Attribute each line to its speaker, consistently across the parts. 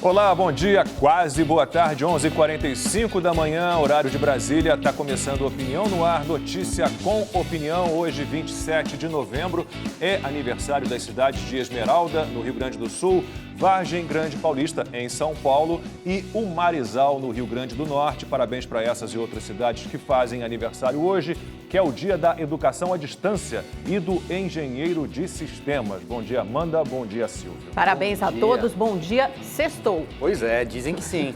Speaker 1: Olá, bom dia, quase boa tarde, 11h45 da manhã, horário de Brasília. Está começando Opinião no Ar, notícia com opinião. Hoje, 27 de novembro, é aniversário das cidades de Esmeralda, no Rio Grande do Sul, Vargem Grande Paulista, em São Paulo, e Umarizal, no Rio Grande do Norte. Parabéns para essas e outras cidades que fazem aniversário hoje, que é o Dia da Educação à Distância e do Engenheiro de Sistemas. Bom dia, Amanda. Bom dia, Silvio.
Speaker 2: Parabéns a todos. Bom dia, sextou.
Speaker 3: Pois é, dizem que sim.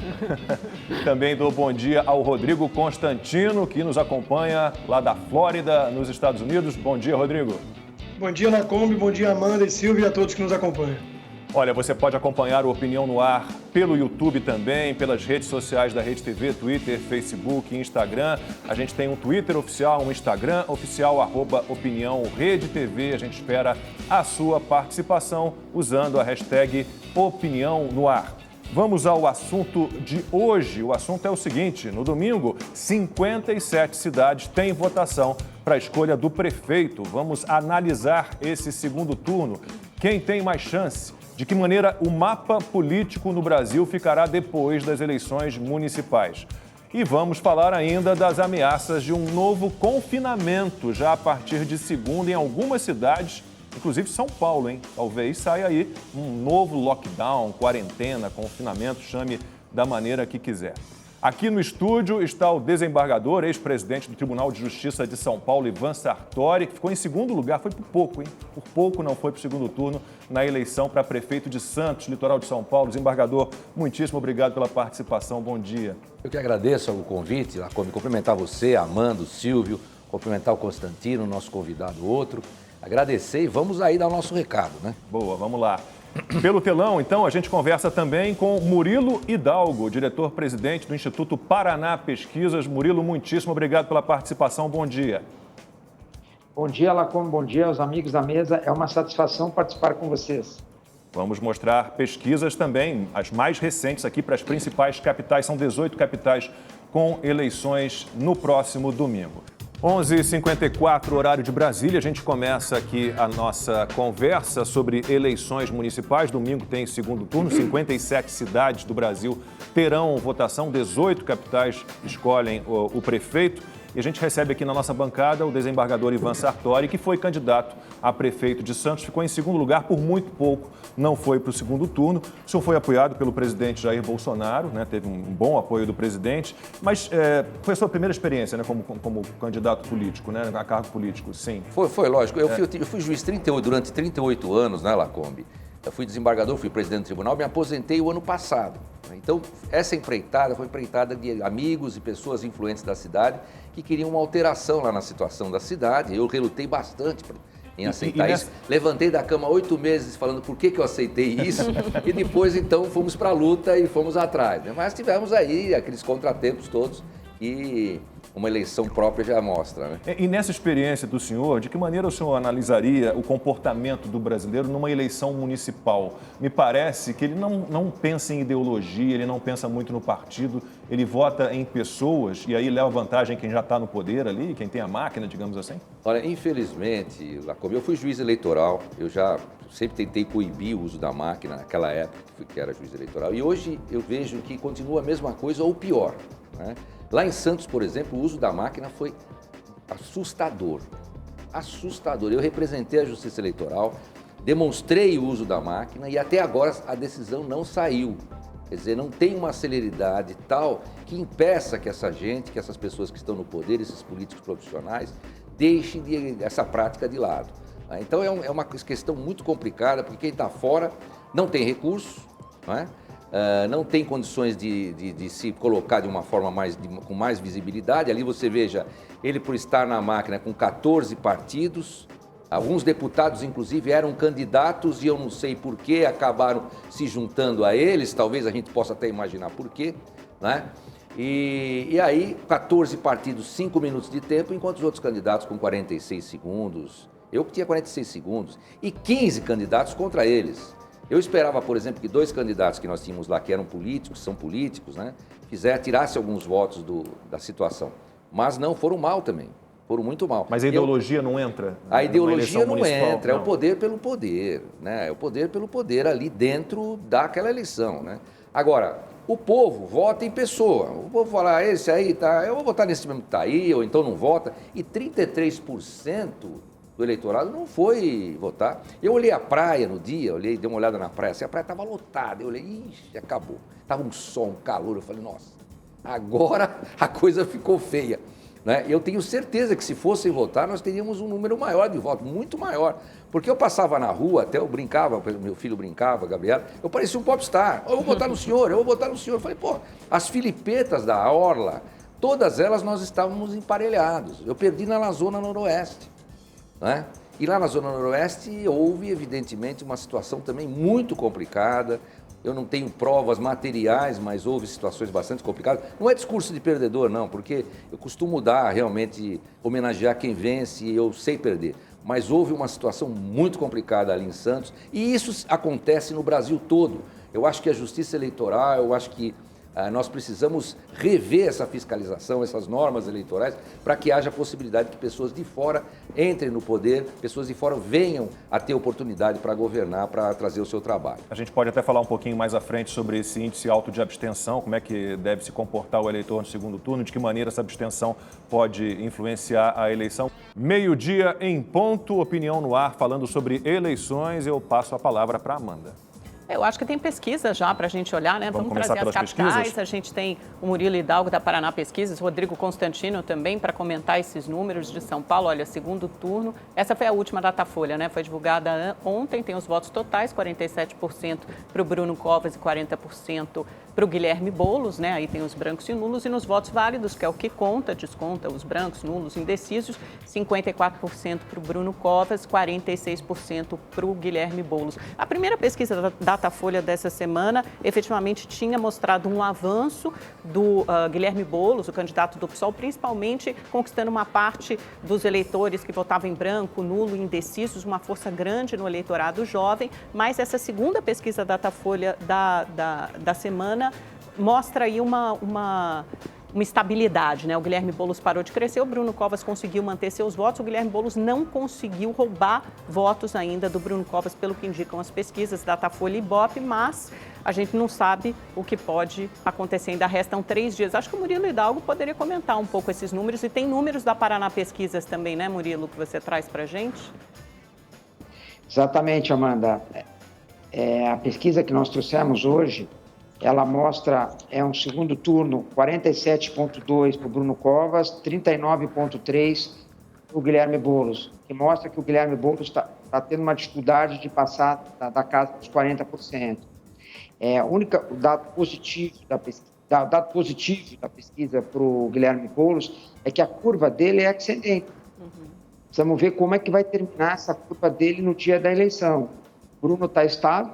Speaker 1: Também dou bom dia ao Rodrigo Constantino, que nos acompanha lá da Flórida, nos Estados Unidos. Bom dia, Rodrigo.
Speaker 4: Bom dia, Lacombe. Bom dia, Amanda e Silvio, e a todos que nos acompanham.
Speaker 1: Olha, você pode acompanhar o Opinião no Ar pelo YouTube também, pelas redes sociais da Rede TV, Twitter, Facebook e Instagram. A gente tem um Twitter oficial, um Instagram oficial, @Opinião Rede TV. A gente espera a sua participação usando a hashtag Opinião no Ar. Vamos ao assunto de hoje. O assunto é o seguinte: no domingo, 57 cidades têm votação para a escolha do prefeito. Vamos analisar esse segundo turno. Quem tem mais chance? De que maneira o mapa político no Brasil ficará depois das eleições municipais? E vamos falar ainda das ameaças de um novo confinamento já a partir de segunda em algumas cidades, inclusive São Paulo, hein? Talvez saia aí um novo lockdown, quarentena, confinamento, chame da maneira que quiser. Aqui no estúdio está o desembargador, ex-presidente do Tribunal de Justiça de São Paulo, Ivan Sartori, que ficou em segundo lugar, foi por pouco, hein? Por pouco não foi para o segundo turno na eleição para prefeito de Santos, litoral de São Paulo. Desembargador, muitíssimo obrigado pela participação, bom dia.
Speaker 5: Eu que agradeço o convite, Lacombe, cumprimentar você, Amanda, o Silvio, cumprimentar o Constantino, nosso convidado outro, agradecer e vamos aí dar o nosso recado, né?
Speaker 1: Boa, vamos lá. Pelo telão, então, a gente conversa também com Murilo Hidalgo, diretor-presidente do Instituto Paraná Pesquisas. Murilo, muitíssimo obrigado pela participação. Bom dia.
Speaker 6: Bom dia, Lacombe. Bom dia aos amigos da mesa. É uma satisfação participar com vocês.
Speaker 1: Vamos mostrar pesquisas também, as mais recentes aqui para as principais capitais. São 18 capitais com eleições no próximo domingo. 11h54, horário de Brasília. A gente começa aqui a nossa conversa sobre eleições municipais. Domingo tem segundo turno, 57 cidades do Brasil terão votação, 18 capitais escolhem o prefeito. E a gente recebe aqui na nossa bancada o desembargador Ivan Sartori, que foi candidato a prefeito de Santos, ficou em segundo lugar por muito pouco, não foi para o segundo turno. O senhor foi apoiado pelo presidente Jair Bolsonaro, né? Teve um bom apoio do presidente, mas foi a sua primeira experiência, né? como candidato político, né? A cargo político, sim.
Speaker 5: Foi lógico. Eu fui juiz durante 38 anos, né, Lacombe? Eu fui desembargador, fui presidente do tribunal, me aposentei o ano passado. Então, essa empreitada foi empreitada de amigos e pessoas influentes da cidade que queriam uma alteração lá na situação da cidade. Eu relutei bastante em aceitar isso. Levantei da cama 8 meses falando por que eu aceitei isso e depois, então, fomos para a luta e fomos atrás. Né? Mas tivemos aí aqueles contratempos todos e uma eleição própria já mostra, né?
Speaker 1: E nessa experiência do senhor, de que maneira o senhor analisaria o comportamento do brasileiro numa eleição municipal? Me parece que ele não pensa em ideologia, ele não pensa muito no partido, ele vota em pessoas e aí leva vantagem quem já está no poder ali, quem tem a máquina, digamos assim?
Speaker 5: Olha, infelizmente, Lacombe, eu fui juiz eleitoral, eu já sempre tentei coibir o uso da máquina naquela época que era juiz eleitoral e hoje eu vejo que continua a mesma coisa ou pior, né? Lá em Santos, por exemplo, o uso da máquina foi assustador. Assustador. Eu representei a Justiça Eleitoral, demonstrei o uso da máquina e até agora a decisão não saiu. Quer dizer, não tem uma celeridade tal que impeça que essa gente, que essas pessoas que estão no poder, esses políticos profissionais, deixem essa prática de lado. Então é uma questão muito complicada, porque quem está fora não tem recursos, não é? Não tem condições de se colocar de uma forma com mais visibilidade. Ali você veja, ele por estar na máquina com 14 partidos, alguns deputados inclusive eram candidatos e eu não sei por que acabaram se juntando a eles, talvez a gente possa até imaginar por quê, né? E aí 14 partidos, 5 minutos de tempo, enquanto os outros candidatos com 46 segundos, eu que tinha 46 segundos, e 15 candidatos contra eles. Eu esperava, por exemplo, que 2 candidatos que nós tínhamos lá, que eram políticos, são políticos, né, tirasse alguns votos da situação. Mas não, foram mal também, foram muito mal.
Speaker 1: Mas a ideologia não entra?
Speaker 5: A ideologia não entra, é o poder pelo poder, né? É o poder pelo poder ali dentro daquela eleição, né? Agora, o povo vota em pessoa. O povo fala, esse aí tá, eu vou votar nesse mesmo que está aí, ou então não vota. E 33% do eleitorado não foi votar. Eu olhei a praia no dia, dei uma olhada na praia, assim, a praia estava lotada. Eu olhei, ixi, acabou. Estava um sol, um calor. Eu falei, nossa, agora a coisa ficou feia. Né? Eu tenho certeza que se fossem votar, nós teríamos um número maior de votos, muito maior. Porque eu passava na rua, até eu brincava, meu filho brincava, Gabriel, eu parecia um popstar. Eu vou votar no senhor, eu vou votar no senhor. Eu falei, pô, as filipetas da Orla, todas elas nós estávamos emparelhados. Eu perdi na Zona Noroeste. Né? E lá na Zona Noroeste houve, evidentemente, uma situação também muito complicada. Eu não tenho provas materiais, mas houve situações bastante complicadas. Não é discurso de perdedor, não, porque eu costumo realmente homenagear quem vence e eu sei perder. Mas houve uma situação muito complicada ali em Santos e isso acontece no Brasil todo. Eu acho que a justiça eleitoral, eu acho que nós precisamos rever essa fiscalização, essas normas eleitorais, para que haja possibilidade que pessoas de fora entrem no poder, pessoas de fora venham a ter oportunidade para governar, para trazer o seu trabalho.
Speaker 1: A gente pode até falar um pouquinho mais à frente sobre esse índice alto de abstenção, como é que deve se comportar o eleitor no segundo turno, de que maneira essa abstenção pode influenciar a eleição. Meio-dia em ponto, opinião no ar, falando sobre eleições. Eu passo a palavra para a Amanda.
Speaker 2: Eu acho que tem pesquisa já para a gente olhar, né?
Speaker 1: Vamos
Speaker 2: trazer as capitais.
Speaker 1: Pesquisas?
Speaker 2: A gente tem o Murilo Hidalgo da Paraná Pesquisas, Rodrigo Constantino também para comentar esses números de São Paulo. Olha, segundo turno, essa foi a última Datafolha, né? Foi divulgada ontem, tem os votos totais, 47% para o Bruno Covas e 40% para o Guilherme Boulos, né? Aí tem os brancos e nulos, e nos votos válidos, que é o que conta, desconta os brancos, nulos, indecisos, 54% para o Bruno Covas, 46% para o Guilherme Boulos. A primeira pesquisa da Datafolha dessa semana efetivamente tinha mostrado um avanço do Guilherme Boulos, o candidato do PSOL, principalmente conquistando uma parte dos eleitores que votavam em branco, nulo e indecisos, uma força grande no eleitorado jovem, mas essa segunda pesquisa da Datafolha da semana mostra aí uma estabilidade, né? O Guilherme Boulos parou de crescer, o Bruno Covas conseguiu manter seus votos, o Guilherme Boulos não conseguiu roubar votos ainda do Bruno Covas, pelo que indicam as pesquisas Datafolha e Ibope, mas a gente não sabe o que pode acontecer, ainda restam 3 dias. Acho que o Murilo Hidalgo poderia comentar um pouco esses números, e tem números da Paraná Pesquisas também, né, Murilo, que você traz para a gente?
Speaker 6: Exatamente, Amanda. A pesquisa que nós trouxemos hoje, ela mostra, um segundo turno, 47,2 para o Bruno Covas, 39,3 para o Guilherme Boulos, que mostra que o Guilherme Boulos está tendo uma dificuldade de passar da casa dos 40%. O dado positivo da pesquisa para o Guilherme Boulos é que a curva dele é ascendente. Precisamos ver como é que vai terminar essa curva dele no dia da eleição. O Bruno está estável.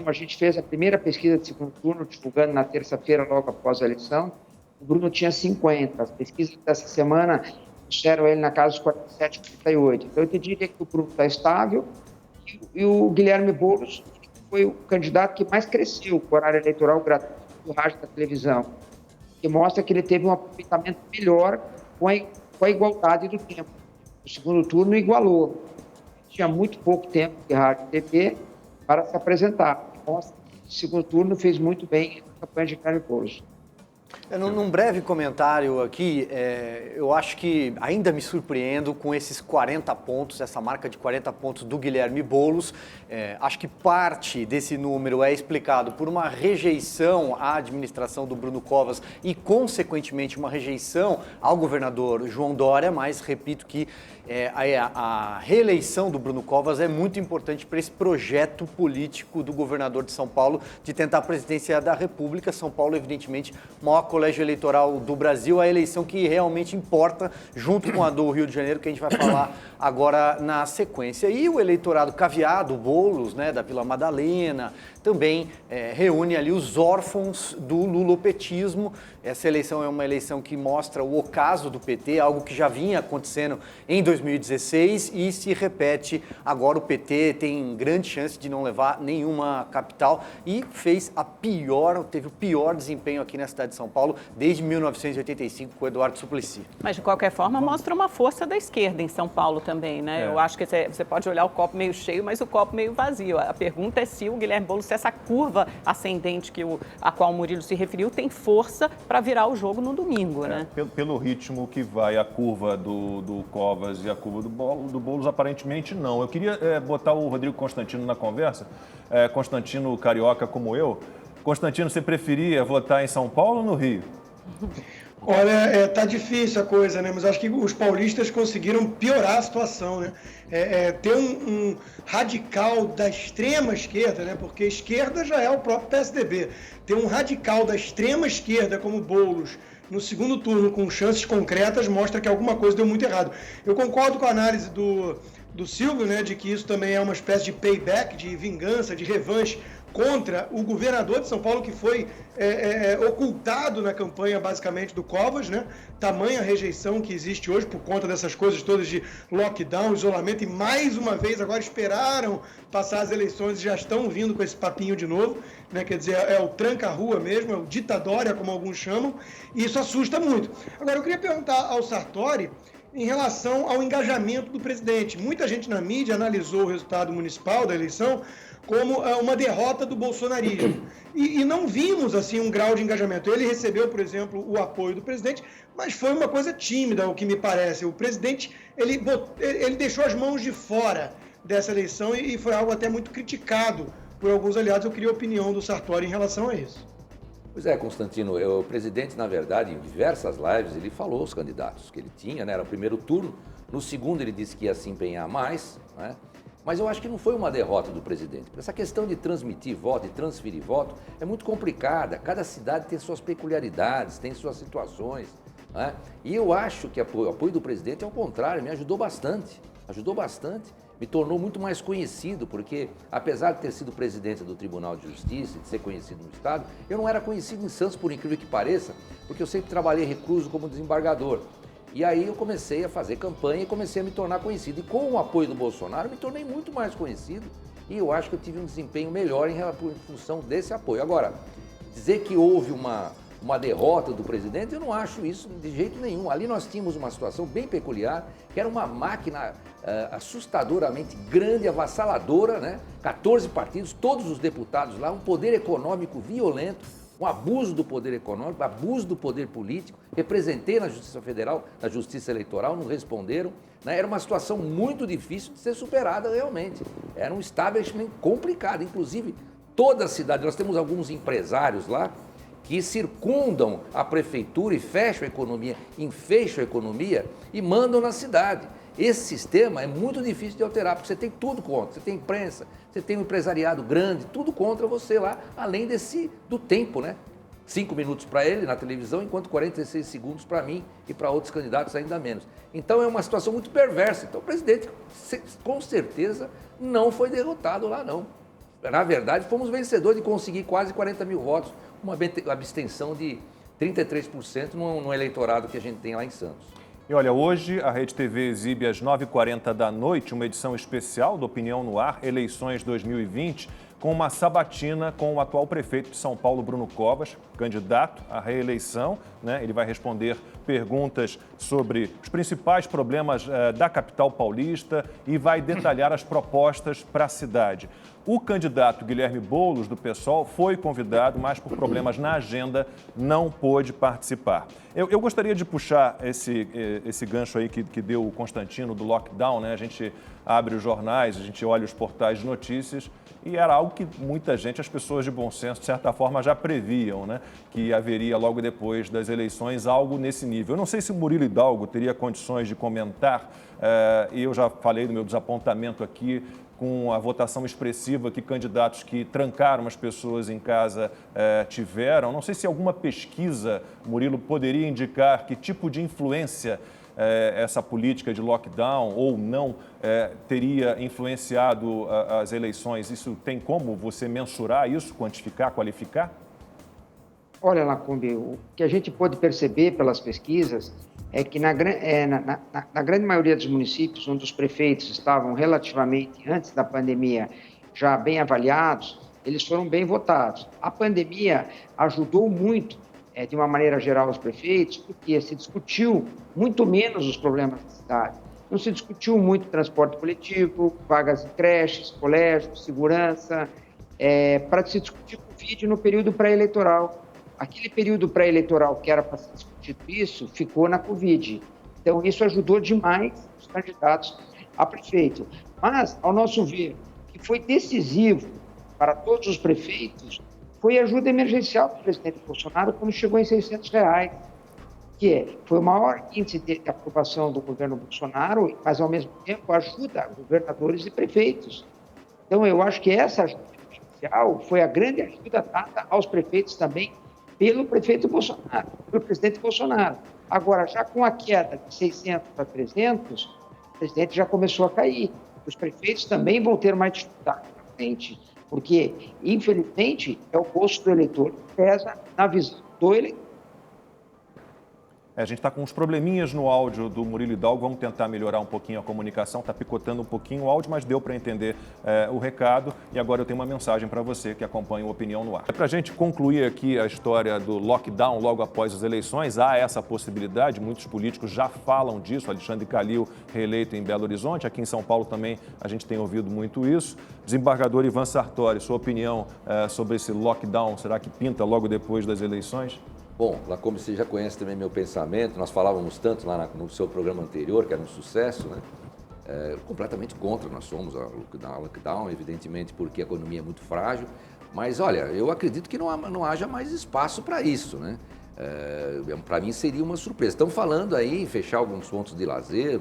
Speaker 6: A gente fez a primeira pesquisa de segundo turno, divulgando na terça-feira, logo após a eleição. O Bruno tinha 50. As pesquisas dessa semana puseram ele na casa dos 47, 48. Então, eu te diria que o Bruno está estável e o Guilherme Boulos foi o candidato que mais cresceu com o horário eleitoral gratuito do rádio e da televisão, que mostra que ele teve um aproveitamento melhor com a igualdade do tempo. O segundo turno igualou. Tinha muito pouco tempo de rádio e TV para se apresentar. Mostra que o segundo turno fez muito bem a campanha de Guilherme Boulos.
Speaker 3: Num breve comentário aqui, eu acho que ainda me surpreendo com esses 40 pontos, essa marca de 40 pontos do Guilherme Boulos. Acho que parte desse número é explicado por uma rejeição à administração do Bruno Covas e, consequentemente, uma rejeição ao governador João Dória, mas repito que a reeleição do Bruno Covas é muito importante para esse projeto político do governador de São Paulo de tentar a presidência da República. São Paulo, evidentemente, o maior colégio eleitoral do Brasil, a eleição que realmente importa, junto com a do Rio de Janeiro, que a gente vai falar agora na sequência. E o eleitorado caviar do Boulos, né, da Vila Madalena, também reúne ali os órfãos do lulopetismo. Essa eleição é uma eleição que mostra o ocaso do PT, algo que já vinha acontecendo em 2016 e se repete agora. O PT tem grande chance de não levar nenhuma capital e teve o pior desempenho aqui na cidade de São Paulo desde 1985 com o Eduardo Suplicy.
Speaker 2: Mas, de qualquer forma, mostra uma força da esquerda em São Paulo também, né? Eu acho que você pode olhar o copo meio cheio, mas o copo meio vazio. A pergunta é se o Guilherme Boulos se essa curva ascendente a qual o Murilo se referiu tem força para virar o jogo no domingo, né?
Speaker 1: Pelo ritmo que vai a curva do Covas e a curva do Boulos, aparentemente não. Eu queria botar o Rodrigo Constantino na conversa, Constantino carioca como eu. Constantino, você preferia votar em São Paulo ou no Rio?
Speaker 4: Olha, tá difícil a coisa, né? Mas acho que os paulistas conseguiram piorar a situação, né? Ter um radical da extrema esquerda, né? Porque esquerda já é o próprio PSDB. Ter um radical da extrema esquerda como Boulos no segundo turno com chances concretas mostra que alguma coisa deu muito errado. Eu concordo com a análise do Silvio, né? De que isso também é uma espécie de payback, de vingança, de revanche contra o governador de São Paulo, que foi ocultado na campanha, basicamente, do Covas, né? Tamanha rejeição que existe hoje por conta dessas coisas todas de lockdown, isolamento, e mais uma vez agora esperaram passar as eleições e já estão vindo com esse papinho de novo, né? Quer dizer, é o tranca-rua mesmo, é o ditadória, como alguns chamam, e isso assusta muito. Agora, eu queria perguntar ao Sartori em relação ao engajamento do presidente. Muita gente na mídia analisou o resultado municipal da eleição como uma derrota do bolsonarismo. E não vimos assim um grau de engajamento. Ele recebeu, por exemplo, o apoio do presidente, mas foi uma coisa tímida, o que me parece. O presidente ele deixou as mãos de fora dessa eleição e foi algo até muito criticado por alguns aliados. Eu queria a opinião do Sartori em relação a isso.
Speaker 5: Pois é, Constantino, o presidente, na verdade, em diversas lives, ele falou os candidatos que ele tinha, né? Era o primeiro turno, no segundo ele disse que ia se empenhar mais, né? Mas eu acho que não foi uma derrota do presidente. Essa questão de transmitir voto e transferir voto é muito complicada. Cada cidade tem suas peculiaridades, tem suas situações, né? E eu acho que o apoio do presidente, ao contrário, me ajudou bastante. Me tornou muito mais conhecido, porque apesar de ter sido presidente do Tribunal de Justiça e de ser conhecido no Estado, eu não era conhecido em Santos, por incrível que pareça, porque eu sempre trabalhei recluso como desembargador. E aí eu comecei a fazer campanha e comecei a me tornar conhecido. E com o apoio do Bolsonaro, me tornei muito mais conhecido e eu acho que eu tive um desempenho melhor em função desse apoio. Agora, dizer que houve uma derrota do presidente, eu não acho isso de jeito nenhum. Ali nós tínhamos uma situação bem peculiar, que era uma máquina assustadoramente grande, avassaladora, né? 14 partidos, todos os deputados lá, um poder econômico violento, um abuso do poder econômico, abuso do poder político. Representei na Justiça Federal, na Justiça Eleitoral, não responderam, né? Era uma situação muito difícil de ser superada realmente. Era um establishment complicado, inclusive toda a cidade. Nós temos alguns empresários lá que circundam a prefeitura e fecham a economia, enfeixam a economia e mandam na cidade. Esse sistema é muito difícil de alterar, porque você tem tudo contra. Você tem imprensa, você tem um empresariado grande, tudo contra você lá, além do tempo, né? 5 minutos para ele na televisão, enquanto 46 segundos para mim e para outros candidatos ainda menos. Então é uma situação muito perversa. Então o presidente, com certeza, não foi derrotado lá, não. Na verdade, fomos vencedores de conseguir quase 40 mil votos, uma abstenção de 33% no eleitorado que a gente tem lá em Santos.
Speaker 1: E olha, hoje a Rede TV exibe às 9h40 da noite uma edição especial do Opinião no Ar, Eleições 2020, com uma sabatina com o atual prefeito de São Paulo, Bruno Covas, candidato à reeleição, né? Ele vai responder perguntas sobre os principais problemas da capital paulista e vai detalhar as propostas para a cidade. O candidato Guilherme Boulos, do PSOL, foi convidado, mas por problemas na agenda não pôde participar. Eu gostaria de puxar esse gancho aí que deu o Constantino do lockdown, né? A gente abre os jornais, a gente olha os portais de notícias e era algo que muita gente, as pessoas de bom senso, de certa forma, já previam, né? Que haveria logo depois das eleições algo nesse nível. Eu não sei se o Murilo Hidalgo teria condições de comentar, e eu já falei do meu desapontamento aqui com a votação expressiva que candidatos que trancaram as pessoas em casa tiveram. Não sei se alguma pesquisa, Murilo, poderia indicar que tipo de influência essa política de lockdown ou não teria influenciado as eleições. Isso tem como você mensurar isso, quantificar, qualificar?
Speaker 6: Olha, Lacombe, o que a gente pôde perceber pelas pesquisas é que na grande maioria dos municípios onde os prefeitos estavam relativamente, antes da pandemia, já bem avaliados, eles foram bem votados. A pandemia ajudou muito, de uma maneira geral, os prefeitos, porque se discutiu muito menos os problemas da cidade. Não se discutiu muito transporte coletivo, vagas em creches, colégios, segurança. para se discutir Covid no período pré-eleitoral. Aquele período pré-eleitoral que era para ser discutido isso, ficou na Covid. Então, isso ajudou demais os candidatos a prefeito. Mas, ao nosso ver, o que foi decisivo para todos os prefeitos foi a ajuda emergencial do presidente Bolsonaro quando chegou em R$600, que foi o maior índice de aprovação do governo Bolsonaro, mas, ao mesmo tempo, ajuda governadores e prefeitos. Então, eu acho que essa ajuda emergencial foi a grande ajuda dada aos prefeitos também pelo prefeito Bolsonaro, pelo presidente Bolsonaro. Agora, já com a queda de 600 para 300, o presidente já começou a cair. Os prefeitos também vão ter mais dificuldade na frente, porque, infelizmente, é o bolso do eleitor que pesa na visão do eleitor.
Speaker 1: A gente está com uns probleminhas no áudio do Murilo Hidalgo, vamos tentar melhorar um pouquinho a comunicação, está picotando um pouquinho o áudio, mas deu para entender o recado. E agora eu tenho uma mensagem para você que acompanha o Opinião no Ar. Para a gente concluir aqui a história do lockdown logo após as eleições, há essa possibilidade, muitos políticos já falam disso, Alexandre Calil, reeleito em Belo Horizonte, aqui em São Paulo também a gente tem ouvido muito isso. Desembargador Ivan Sartori, sua opinião sobre esse lockdown, será que pinta logo depois das eleições?
Speaker 5: Bom, lá como você já conhece também meu pensamento, nós falávamos tanto lá no seu programa anterior, que era um sucesso, né? Completamente contra, nós somos a lockdown, evidentemente porque a economia é muito frágil, mas olha, eu acredito que não haja mais espaço para isso, né? Para mim seria uma surpresa. Estão falando aí em fechar alguns pontos de lazer,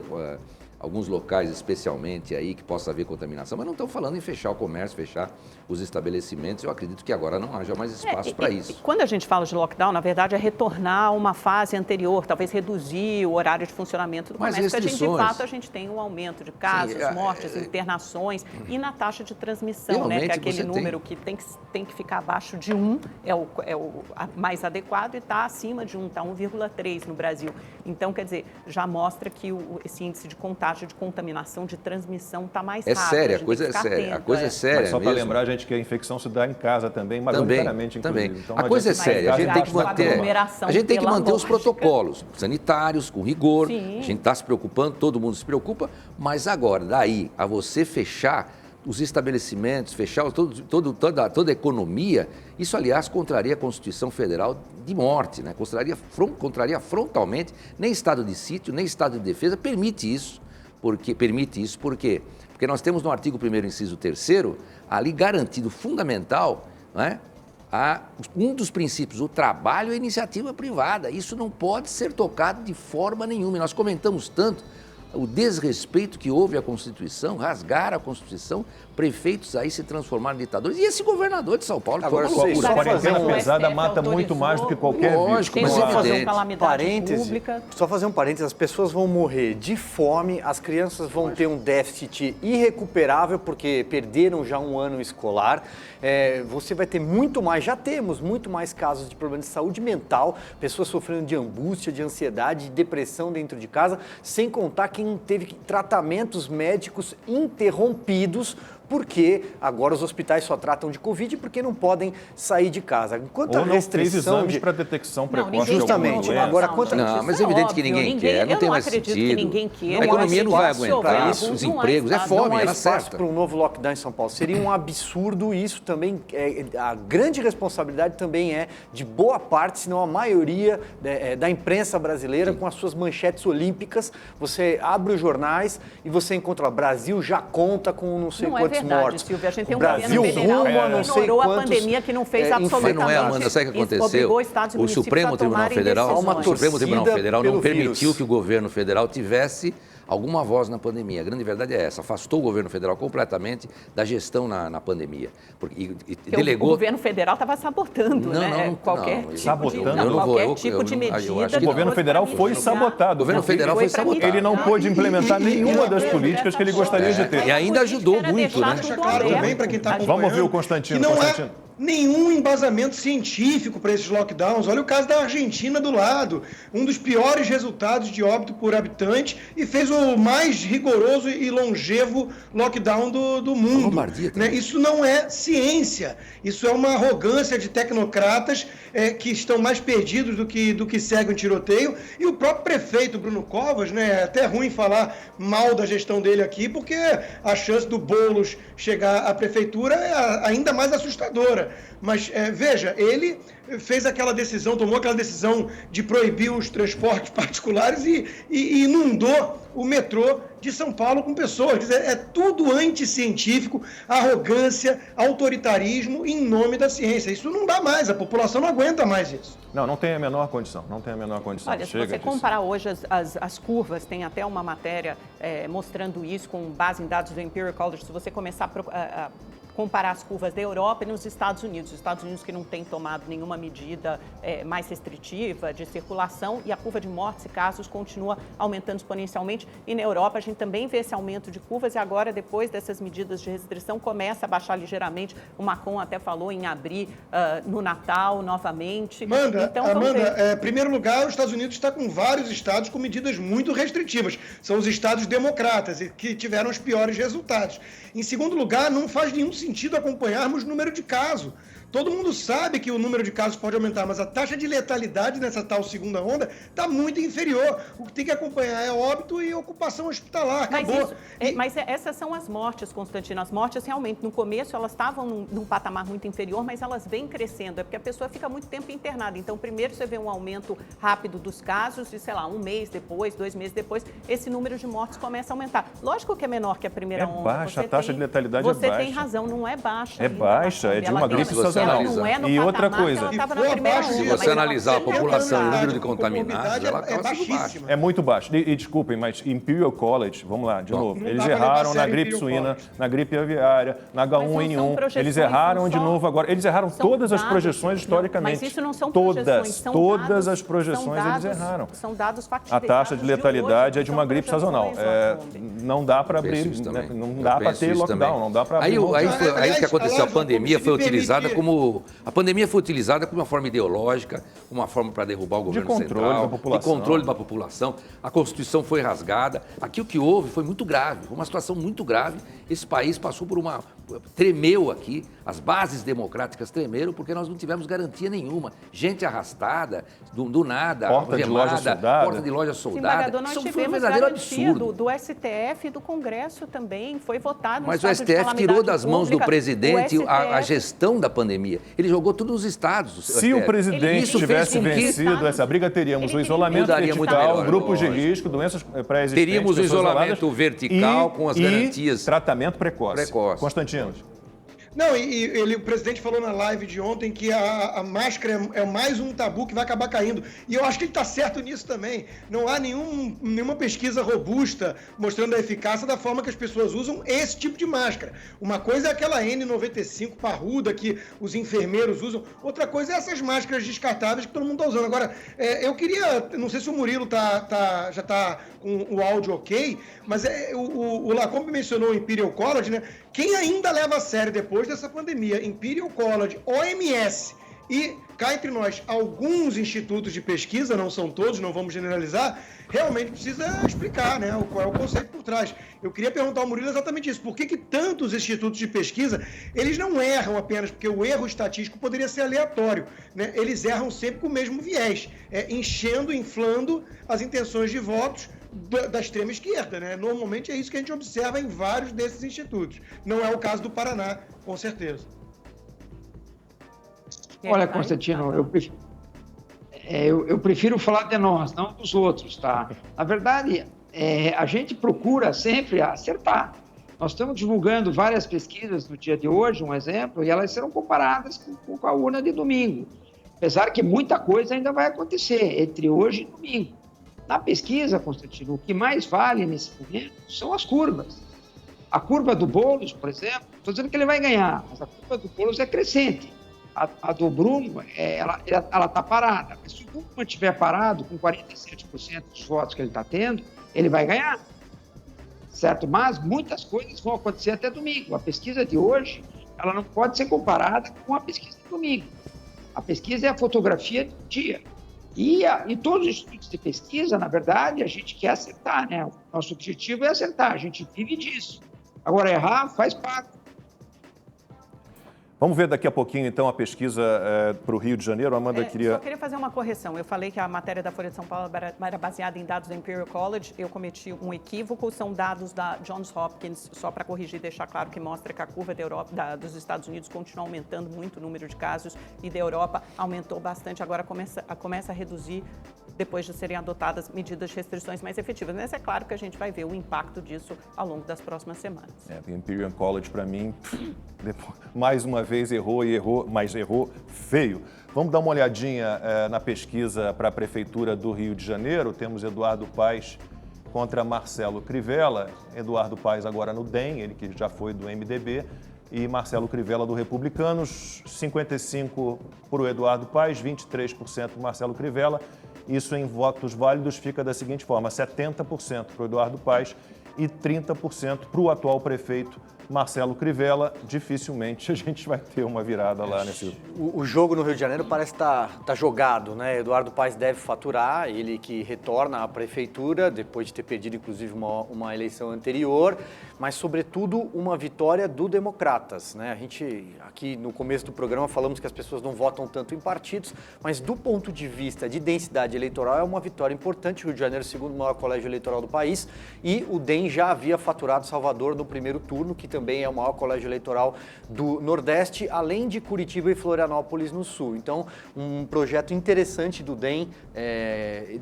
Speaker 5: alguns locais especialmente aí que possa haver contaminação, mas não estão falando em fechar o comércio, fechar os estabelecimentos. Eu acredito que agora não haja mais espaço para isso.
Speaker 2: E quando a gente fala de lockdown, na verdade é retornar a uma fase anterior, talvez reduzir o horário de funcionamento do comércio, porque de fato a gente tem um aumento de casos, mortes, internações e na taxa de transmissão, né, que é aquele número que tem que ficar abaixo de 1, é o mais adequado, e está acima de 1, está 1,3 no Brasil. Então, quer dizer, já mostra que esse índice de contágio, de contaminação, de transmissão está mais rápido.
Speaker 5: É séria, a coisa é séria. A coisa é séria.
Speaker 1: Mas só para lembrar, gente, que a infecção se dá em casa também, majoritariamente,
Speaker 5: inclusive.
Speaker 1: Então,
Speaker 5: a coisa é séria. A gente tem que manter os protocolos sanitários com rigor. Sim. A gente está se preocupando, todo mundo se preocupa, mas agora, daí a você fechar os estabelecimentos, fechar toda a economia, isso, aliás, contraria a Constituição Federal de morte, né? Contraria frontalmente, nem estado de sítio, nem estado de defesa permite isso. Por quê? Porque nós temos no artigo 1º, inciso 3º, ali garantido fundamental, né, um dos princípios, o trabalho e a iniciativa privada. Isso não pode ser tocado de forma nenhuma. E nós comentamos tanto o desrespeito que houve à Constituição, rasgaram a Constituição, prefeitos aí se transformaram em ditadores. E esse governador de São Paulo, que
Speaker 1: agora,
Speaker 5: foi uma loucura.
Speaker 1: A quarentena pesada mata muito mais do que qualquer vírus.
Speaker 5: Lógico, mas
Speaker 3: só fazer um parênteses, as pessoas vão morrer de fome, as crianças vão ter um déficit irrecuperável porque perderam já um ano escolar. Você vai ter muito mais, já temos muito mais casos de problemas de saúde mental, pessoas sofrendo de angústia, de ansiedade, de depressão dentro de casa, sem contar quem teve tratamentos médicos interrompidos, porque agora os hospitais só tratam de Covid porque não podem sair de casa.
Speaker 1: Enquanto a restrição exames para detecção precoce.
Speaker 3: Justamente. Agora,
Speaker 5: mas é evidente que ninguém quer, não tem mais sentido. A economia não vai aguentar isso, os empregos, é fome,
Speaker 3: não há espaço para um novo lockdown em São Paulo. Seria um absurdo isso também. A grande responsabilidade também é de boa parte, se não a maioria da imprensa brasileira. Sim. Com as suas manchetes olímpicas. Você abre os jornais e você encontra Brasil já conta com não sei quantos mortos.
Speaker 2: Silvia, a gente tem um
Speaker 3: Brasil
Speaker 2: governo federal
Speaker 3: não sei
Speaker 2: ignorou
Speaker 3: quantos,
Speaker 2: a pandemia, que não fez absolutamente
Speaker 5: nada. Não é, Amanda, sabe o que aconteceu? O Supremo Tribunal Federal não permitiu que o governo federal tivesse alguma voz na pandemia. A grande verdade é essa, afastou o governo federal completamente da gestão na pandemia.
Speaker 2: Delegou... O governo federal estava sabotando, qualquer tipo de medida.
Speaker 1: O governo federal foi sabotado.
Speaker 5: O governo federal foi sabotado.
Speaker 1: Ele não pôde implementar nenhuma das políticas que ele gostaria de ter.
Speaker 5: E ainda ajudou muito, né?
Speaker 4: Deixa claro também para quem está acompanhando.
Speaker 1: Vamos ouvir o Constantino.
Speaker 4: nenhum embasamento científico para esses lockdowns. Olha o caso da Argentina do lado, um dos piores resultados de óbito por habitante e fez o mais rigoroso e longevo lockdown do mundo. Né? Isso não é ciência, isso é uma arrogância de tecnocratas que estão mais perdidos do que seguem o tiroteio. E o próprio prefeito Bruno Covas, né, é até ruim falar mal da gestão dele aqui, porque a chance do Boulos chegar à prefeitura é ainda mais assustadora. Mas, veja, ele fez aquela decisão, tomou aquela decisão de proibir os transportes particulares e inundou o metrô de São Paulo com pessoas. Quer dizer, é tudo anticientífico, arrogância, autoritarismo em nome da ciência. Isso não dá mais, a população não aguenta mais isso.
Speaker 1: Não tem a menor condição,
Speaker 2: Olha, se você comparar hoje as curvas, tem até uma matéria mostrando isso com base em dados do Imperial College, se você começar a comparar as curvas da Europa e nos Estados Unidos. Os Estados Unidos que não têm tomado nenhuma medida mais restritiva de circulação e a curva de mortes e casos continua aumentando exponencialmente. E na Europa a gente também vê esse aumento de curvas e agora, depois dessas medidas de restrição, começa a baixar ligeiramente. O Macron até falou em abrir no Natal novamente.
Speaker 4: Amanda, em primeiro lugar, os Estados Unidos está com vários estados com medidas muito restritivas. São os estados democratas e que tiveram os piores resultados. Em segundo lugar, não faz nenhum sentido acompanharmos o número de casos. Todo mundo sabe que o número de casos pode aumentar, mas a taxa de letalidade nessa tal segunda onda está muito inferior. O que tem que acompanhar é óbito e ocupação hospitalar. Acabou.
Speaker 2: Mas essas são as mortes, Constantino. As mortes realmente, no começo, elas estavam num patamar muito inferior, mas elas vêm crescendo. É porque a pessoa fica muito tempo internada. Então, primeiro você vê um aumento rápido dos casos e, sei lá, 1 mês depois, 2 meses depois, esse número de mortes começa a aumentar. Lógico que é menor que a primeira onda.
Speaker 1: Baixa, a taxa de letalidade é baixa.
Speaker 2: Você tem razão, não é baixa.
Speaker 1: É baixa, é de uma gripe sazonal.
Speaker 2: Não é no
Speaker 1: e outra coisa,
Speaker 5: se você analisar a população, o número de contaminados, ela está baixíssima.
Speaker 1: É muito baixo. E desculpem, mas Imperial College, vamos lá, de novo, eles erraram na gripe suína, na gripe aviária, na H1N1, eles erraram de novo agora. Eles erraram todas as projeções historicamente.
Speaker 2: Mas isso não são projeções,
Speaker 1: todas as projeções eles erraram.
Speaker 2: São dados factíveis.
Speaker 1: A taxa de letalidade é de uma gripe sazonal. Não dá para abrir, não dá para ter lockdown, não dá para abrir.
Speaker 5: Aí o que aconteceu, a pandemia foi utilizada como... A pandemia foi utilizada como uma forma ideológica, uma forma para derrubar o governo central, de controle da população. A Constituição foi rasgada. Aqui o que houve foi muito grave, uma situação muito grave. Esse país passou por tremeu aqui, as bases democráticas tremeram porque nós não tivemos garantia nenhuma. Gente arrastada, do nada,
Speaker 1: porta de loja soldada.
Speaker 2: Nós
Speaker 5: Isso
Speaker 2: tivemos
Speaker 5: foi um verdadeiro absurdo.
Speaker 2: do STF e do Congresso também, foi votado.
Speaker 5: Mas o STF tirou das mãos do presidente a gestão da pandemia. Ele jogou tudo nos estados.
Speaker 1: Se o presidente tivesse vencido essa briga, teríamos o isolamento vertical, grupos de risco, doenças pré-existentes.
Speaker 5: Teríamos o isolamento vertical com as garantias.
Speaker 1: Tratamento precoce. Constantino.
Speaker 4: Não, o presidente falou na live de ontem que a máscara é mais um tabu que vai acabar caindo. E eu acho que ele está certo nisso também. Não há nenhuma pesquisa robusta mostrando a eficácia da forma que as pessoas usam esse tipo de máscara. Uma coisa é aquela N95 parruda que os enfermeiros usam. Outra coisa é essas máscaras descartáveis que todo mundo está usando. Agora, eu queria... Não sei se o Murilo já está com o áudio ok, mas o Lacombe mencionou o Imperial College, né? Quem ainda leva a sério depois dessa pandemia, Imperial College, OMS e, cá entre nós, alguns institutos de pesquisa, não são todos, não vamos generalizar, realmente precisa explicar, né, qual é o conceito por trás. Eu queria perguntar ao Murilo exatamente isso. Por que tantos institutos de pesquisa, eles não erram apenas porque o erro estatístico poderia ser aleatório, né? Eles erram sempre com o mesmo viés, inflando as intenções de votos da extrema esquerda, né? Normalmente é isso que a gente observa em vários desses institutos. Não é o caso do Paraná, com certeza.
Speaker 6: Olha, Constantino, eu prefiro falar de nós, não dos outros, tá? Na verdade, a gente procura sempre acertar. Nós estamos divulgando várias pesquisas no dia de hoje, um exemplo, e elas serão comparadas com a urna de domingo. Apesar que muita coisa ainda vai acontecer entre hoje e domingo. Na pesquisa, Constantino, o que mais vale nesse momento são as curvas. A curva do Boulos, por exemplo, estou dizendo que ele vai ganhar, mas a curva do Boulos é crescente. A do Bruno, ela está parada. Mas se o Bruno estiver parado, com 47% dos votos que ele está tendo, ele vai ganhar. Certo? Mas muitas coisas vão acontecer até domingo. A pesquisa de hoje ela não pode ser comparada com a pesquisa de domingo. A pesquisa é a fotografia do dia. E todos os estudos de pesquisa, na verdade, a gente quer acertar, né? O nosso objetivo é acertar, a gente vive disso. Agora, errar faz parte.
Speaker 1: Vamos ver daqui a pouquinho, então, a pesquisa para o Rio de Janeiro. Amanda queria...
Speaker 2: Só queria fazer uma correção. Eu falei que a matéria da Folha de São Paulo era baseada em dados da Imperial College. Eu cometi um equívoco. São dados da Johns Hopkins, só para corrigir e deixar claro que mostra que a curva da Europa, dos Estados Unidos continua aumentando muito o número de casos e da Europa aumentou bastante. Agora começa a reduzir depois de serem adotadas medidas de restrições mais efetivas. Mas é claro que a gente vai ver o impacto disso ao longo das próximas semanas.
Speaker 1: A Imperial College, para mim, mais uma vez errou, mas errou feio. Vamos dar uma olhadinha na pesquisa para a Prefeitura do Rio de Janeiro. Temos Eduardo Paes contra Marcelo Crivella. Eduardo Paes agora no DEM, ele que já foi do MDB, e Marcelo Crivella do Republicanos. 55% para o Eduardo Paes, 23% para o Marcelo Crivella. Isso em votos válidos fica da seguinte forma: 70% para o Eduardo Paes e 30% para o atual prefeito Marcelo Crivella. Dificilmente a gente vai ter uma virada lá nesse...
Speaker 3: O jogo no Rio de Janeiro parece estar jogado, né? Eduardo Paes deve faturar, ele que retorna à prefeitura, depois de ter perdido, inclusive, uma eleição anterior, mas, sobretudo, uma vitória do Democratas, né? A gente, aqui no começo do programa, falamos que as pessoas não votam tanto em partidos, mas, do ponto de vista de densidade eleitoral, é uma vitória importante. O Rio de Janeiro, segundo maior colégio eleitoral do país, e o DEM já havia faturado Salvador no primeiro turno, que também é o maior colégio eleitoral do Nordeste, além de Curitiba e Florianópolis no Sul. Então, um projeto interessante do DEM,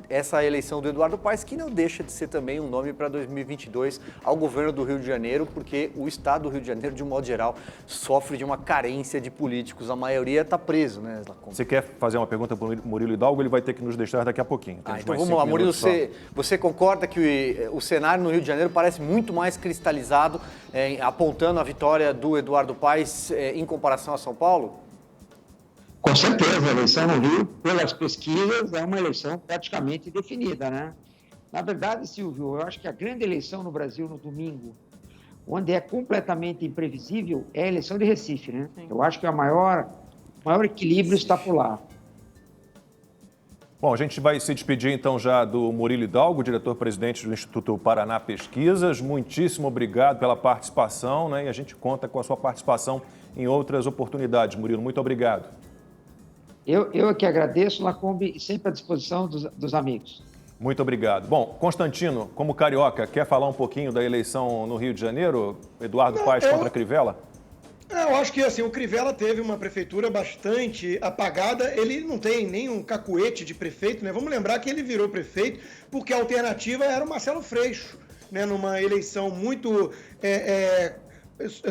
Speaker 3: essa eleição do Eduardo Paes, que não deixa de ser também um nome para 2022 ao governo do Rio de Janeiro, porque o estado do Rio de Janeiro, de um modo geral, sofre de uma carência de políticos. A maioria está preso, né, Lacombe?
Speaker 1: Você quer fazer uma pergunta para o Murilo Hidalgo? Ele vai ter que nos deixar daqui a pouquinho.
Speaker 3: Então vamos lá, Murilo, você concorda que o cenário no Rio de Janeiro parece muito mais cristalizado, apontando a vitória do Eduardo Paes em comparação a São Paulo?
Speaker 6: Com certeza, a eleição no Rio, pelas pesquisas, é uma eleição praticamente definida, né? Na verdade, Silvio, eu acho que a grande eleição no Brasil no domingo, onde é completamente imprevisível, é a eleição de Recife, né? Sim. Eu acho que o maior equilíbrio está por lá.
Speaker 1: Bom, a gente vai se despedir então já do Murilo Hidalgo, diretor-presidente do Instituto Paraná Pesquisas. Muitíssimo obrigado pela participação, né? E a gente conta com a sua participação em outras oportunidades. Murilo, muito obrigado.
Speaker 6: Eu que agradeço, Lacombe, e sempre à disposição dos amigos.
Speaker 1: Muito obrigado. Bom, Constantino, como carioca, quer falar um pouquinho da eleição no Rio de Janeiro? Eduardo Paes contra Crivella?
Speaker 4: Eu acho que assim, o Crivella teve uma prefeitura bastante apagada, ele não tem nenhum cacuete de prefeito, né? Vamos lembrar que ele virou prefeito porque a alternativa era o Marcelo Freixo, né? Numa eleição muito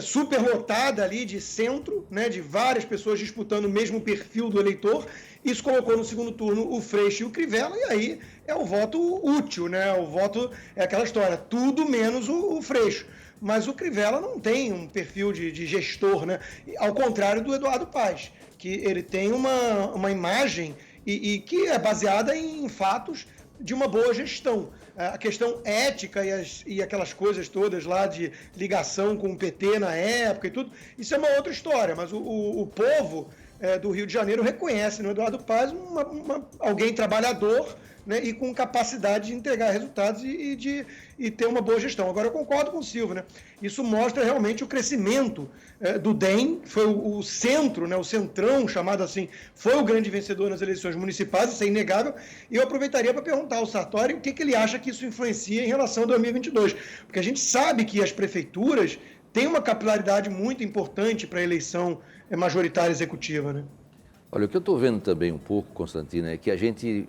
Speaker 4: superlotada ali de centro, né? De várias pessoas disputando o mesmo perfil do eleitor. Isso colocou no segundo turno o Freixo e o Crivella, e aí é o voto útil, né? O voto é aquela história, tudo menos o Freixo. Mas o Crivella não tem um perfil de gestor, né? Ao contrário do Eduardo Paes, que ele tem uma imagem e que é baseada em fatos de uma boa gestão. A questão ética e aquelas coisas todas lá de ligação com o PT na época e tudo, isso é uma outra história, mas o povo do Rio de Janeiro reconhece no Eduardo Paes alguém trabalhador, né, e com capacidade de entregar resultados e ter uma boa gestão. Agora, eu concordo com o Silvio, né? Isso mostra realmente o crescimento do DEM, foi o centro, né, o centrão, chamado assim, foi o grande vencedor nas eleições municipais, isso é inegável, e eu aproveitaria para perguntar ao Sartori o que ele acha que isso influencia em relação a 2022, porque a gente sabe que as prefeituras têm uma capilaridade muito importante para a eleição majoritária executiva, né?
Speaker 5: Olha, o que eu estou vendo também um pouco, Constantino, é que a gente